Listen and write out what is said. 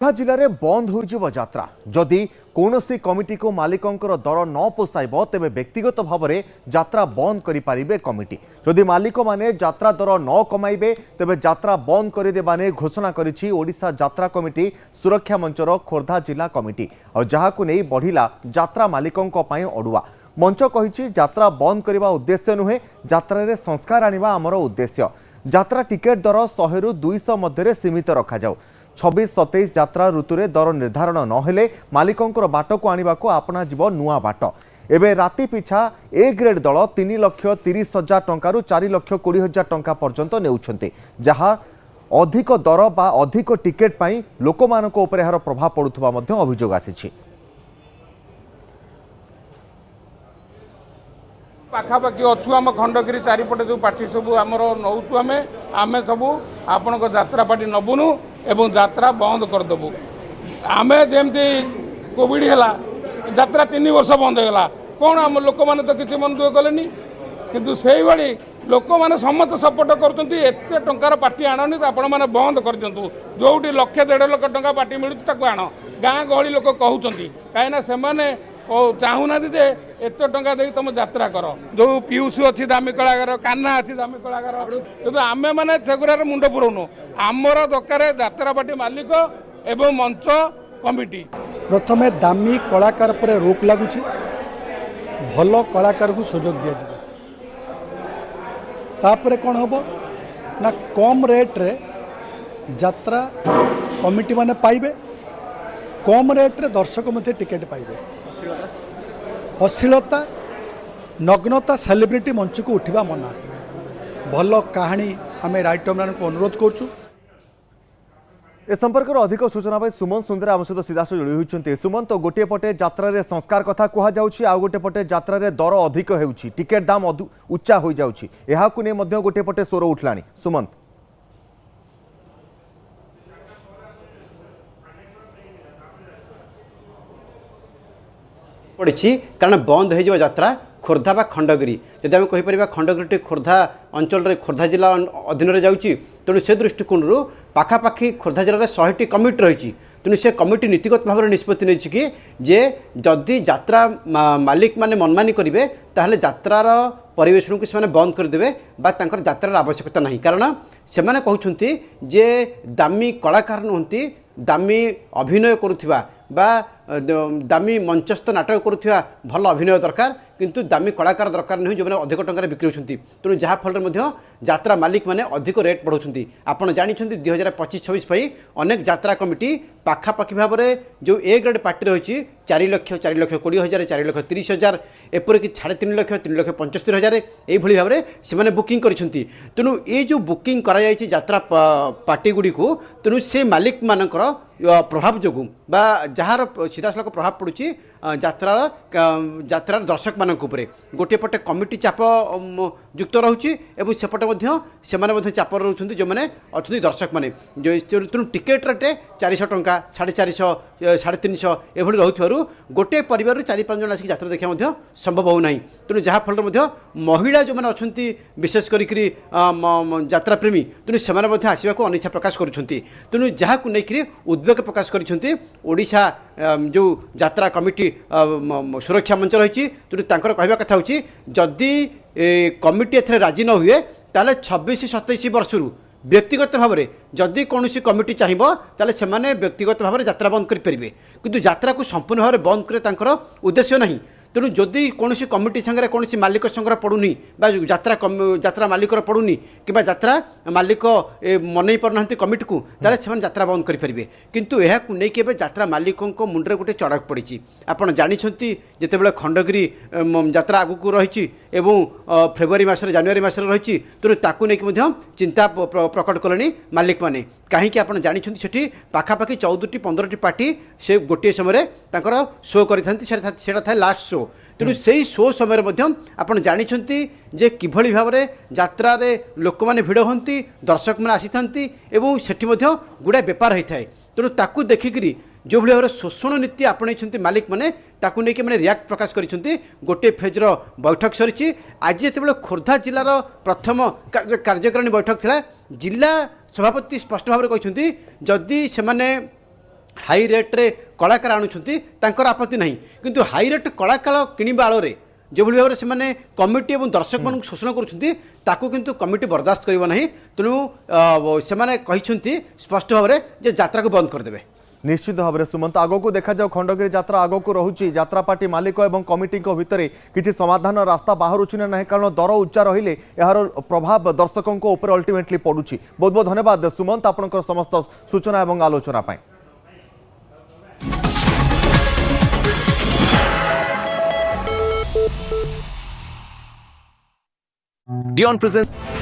ଖୋର୍ଦ୍ଧା ଜିଲ୍ଲାରେ ବନ୍ଦ ହୋଇଯିବ ଯାତ୍ରା। ଯଦି କୌଣସି କମିଟିକୁ ମାଲିକଙ୍କର ଦର ନ ପୋଷାଇବ ତେବେ ବ୍ୟକ୍ତିଗତ ଭାବରେ ଯାତ୍ରା ବନ୍ଦ କରିପାରିବେ କମିଟି। ଯଦି ମାଲିକମାନେ ଯାତ୍ରା ଦର ନ କମାଇବେ ତେବେ ଯାତ୍ରା ବନ୍ଦ କରିଦେବା ନେଇ ଘୋଷଣା କରିଛି ଓଡ଼ିଶା ଯାତ୍ରା କମିଟି ସୁରକ୍ଷା ମଞ୍ଚର ଖୋର୍ଦ୍ଧା ଜିଲ୍ଲା କମିଟି। ଆଉ ଯାହାକୁ ନେଇ ବଢ଼ିଲା ଯାତ୍ରା ମାଲିକଙ୍କ ପାଇଁ ଅଡୁଆ। ମଞ୍ଚ କହିଛି ଯାତ୍ରା ବନ୍ଦ କରିବା ଉଦ୍ଦେଶ୍ୟ ନୁହେଁ, ଯାତ୍ରାରେ ସଂସ୍କାର ଆଣିବା ଆମର ଉଦ୍ଦେଶ୍ୟ। ଯାତ୍ରା ଟିକେଟ ଦର 100 ରୁ 200 ମଧ୍ୟରେ ସୀମିତ ରଖାଯାଉ। 26-27 ଯାତ୍ରା ଋତुरे दर निर्धारण नहेले मालिकंकर बाट को आने को आपना जीव नुआ बाट। एबे राति पिछा ए ग्रेड दल 3,30,000 टंका 4,20,000 टंका पर्यंत नेउछन्ते, जहा अधिक दर बा अधिक टिकेट पाई लोकमानक उपरे एहार प्रभाव पड़ुथबा मध्ये अभियोग आसीछि। पाखापाखि अच्छु आम खंडगिरी चारिपटे जो पार्टी सब आमर नौचु आम सब आपण यात्रा पार्टी नबुनु एवं यात्रा बंद करदेबु। आम जमती कोविड है यात्रा 3 वर्ष बंद होगा कौन आम लोक मैंने तो किसी मन दुख कले किंतु से भाई लोक मैंने समस्त सपोर्ट करते टंकार पार्टी आणनी तो आपण मैंने बंद कर दिंतु। जो 1,00,000-1,50,000 टंका पार्टी मिलूँ आण गाँ गहली लोक कहते कहीं से चाहूना जे एत टंका दे तुम यात्रा कर। जो पीयूष अच्छी दामी कलाकार कान्हा अच्छी दामी कलाकार कि आम मैंने सेगुरार मुंड पुराऊनु। आमर दरकार यात्रा पार्टी मालिक एवं मंच कमिटी प्रथम दामी कलाकार पर रोक लगुच भल कलाकार को सुजोग दि तापर कौन हम ना कम रेट्रे यात्रा कमिटी माने पाइबे, कम रेट्रे दर्शक मध्य टिकेट पाइबे। अश्लीलता नग्नता सेलिब्रिटी मंच को उठा मना। भल कहानी आम राइटर मान को अनुरोध करूँ। ए संपर्क अधिक सूचना पाई सुमन सुंदर आम सहित सीधास जोड़ी होती। सुमन, तो गोटे पटे यात्रा संस्कार कथा कहुच्छी, आ गोटे पटे यात्रा दर अधिक होउछि, टिकेट दाम उच्चा हो जाउछि, एहाकु ने मध्य गोटे पटे स्वर उठलानी। सुमंत पड़ी कारण बंद हो यात्रा खोर्धा बा खंडगिरी जदि आम कहीपर खंडगिरी खोर्धा अंचल खोर्धा जिला अधीन में जाऊँगी तेणु से दृष्टिकोण पाखापाखि खोर्धा जिले में 100टी कमिटी रही। तेणु से कमिटी नीतिगत भाव में निष्पत्ति नहीं कि जे जदि यात्रा मालिक माने मनमानी करेंगे ताहले यात्रार परिवेशन को से बंद करदे बा तांकर यात्रार आवश्यकता नहीं। कारण से कहते जे दामी कलाकार नुहति दामी अभिनय करुवा बा दामी मंचस्थ नाटक करुवा भल अभिनय दरकार किंतु दामी कलाकार दरकार नहीं जो मैंने अधिक टंकार बिक्री होती। तेणु जहाँफल यात्रा मालिक मैंने अधिक रेट बढ़ाऊँ। आपड़ जानते 2025-26 अनेक यात्रा कमिटी पाखापाखि भाव में जो ए ग्रेड पार्टी रही 4 लाख 4,20,000 4,30,000 एपरिक 3.5 लाख 3,75,000 यही भाव में से बुकिंग कर। तेणु ये जो बुकिंग कर यात्रा पार्टी गुड़ी को तेणु से मालिक मानकर प्रभाव जो बा जार सीधा सड़क प्रभाव पड़ुची यात्रार दर्शक मान गोटे पटे कमिटी चाप युक्त रोचे और सेपटे से चाप रोच जो मैंने अच्छा दर्शक मैंने तेणु टिकेट रेट 400 टंका 450 350 एभली रोथु गोटे परिवार 4-5 जन आसिक यात्रा देखा संभव होना। तेणु जहाँफल महिला जो मैंने अच्छा विशेष करी यात्रा प्रेमी तेणु से आसवा को अनिच्छा प्रकाश करुँच। तेणु जहाँ को लेकिन उद्वेग प्रकाश कर ओडिशा जो यात्रा कमिटी सुरक्षा मंच रही। तेणु तांकर कहवा कथा होची जदि कमिटी एथरे राजी न हुए ताले 26-27 वर्षरू व्यक्तिगत भाव में जदि कौन कमिटी चाहिए ताले से व्यक्तिगत भाव में यात्रा बंद करेंगे किंतु यात्रा को संपूर्ण भाव में बंद करे उद्देश्य नहीं। तेणु जदि कौन कमिटी संगे कौन मालिक संगर पड़ूनी यात्रा मालिक पड़ूनी कि यात्रा मालिक मन पारना कमिटी को ताले से यात्रा बंद करेंगे किंतु यह नहीं यात्रा मालिकों मुंडे गोटे चढ़क पड़ी। आपड़ जानते जिते खंडगिरी यात्रा आगक रही फेब्रुआरी मसरे जानुरी मसरे रही तेणु ताकू नहीं चिंता प्रकट कले मालिक मैंने कहीं आप जानते से पाखापाखि 14-15टी पार्टी से गोटे समय शो करता था लास्ट शो। तेणु से शो समय आप जानते जे किभली भाव में यात्रा लोक मैंने भिड़ होती दर्शक मैंने आसी था सेठी गुड़ाए बेपार होता है। तेणु ताकू देखिकी जो भाव में शोषण नीति आपणई मालिक मैंने ताकू नहीं मैंने रियाक्ट प्रकाश करिसेंती। गोटे फेज्र बैठक सरी आज जो खोर्धा जिलार प्रथम कार्यकारिणी बैठक थिला जिला सभापति स्पष्ट भाव में कहते जदि से हाई रेट्रे कलाकार आणुछंती तांकर आपत्ति नहीं किंतु हाई रेट कलाकार किणवा आଳରେ যেভাবে ভাবে সে কমিটি এবং দর্শক মানুষ শোষণ করছেন তাকে কিন্তু কমিটি বরদাস্ত করব না তেণু সে স্পষ্ট ভাবে যে যাত্রা বন্ধ করেদেবে। निश्चित भाव में सुमंत आगक देखा जाओ खंडगिरी यात्रा आगक रोचे यात्रा पार्टी मालिक और कमिटी भितर किसी समाधान रास्ता बाहर ना ना कारण दर उच्चा रहिले यार प्रभाव दर्शकों ऊपर अल्टीमेटली पड़ुछि। बहुत बहुत धन्यवाद सुमंत आपनकर समस्त सूचना और आलोचना पाई। Dion presents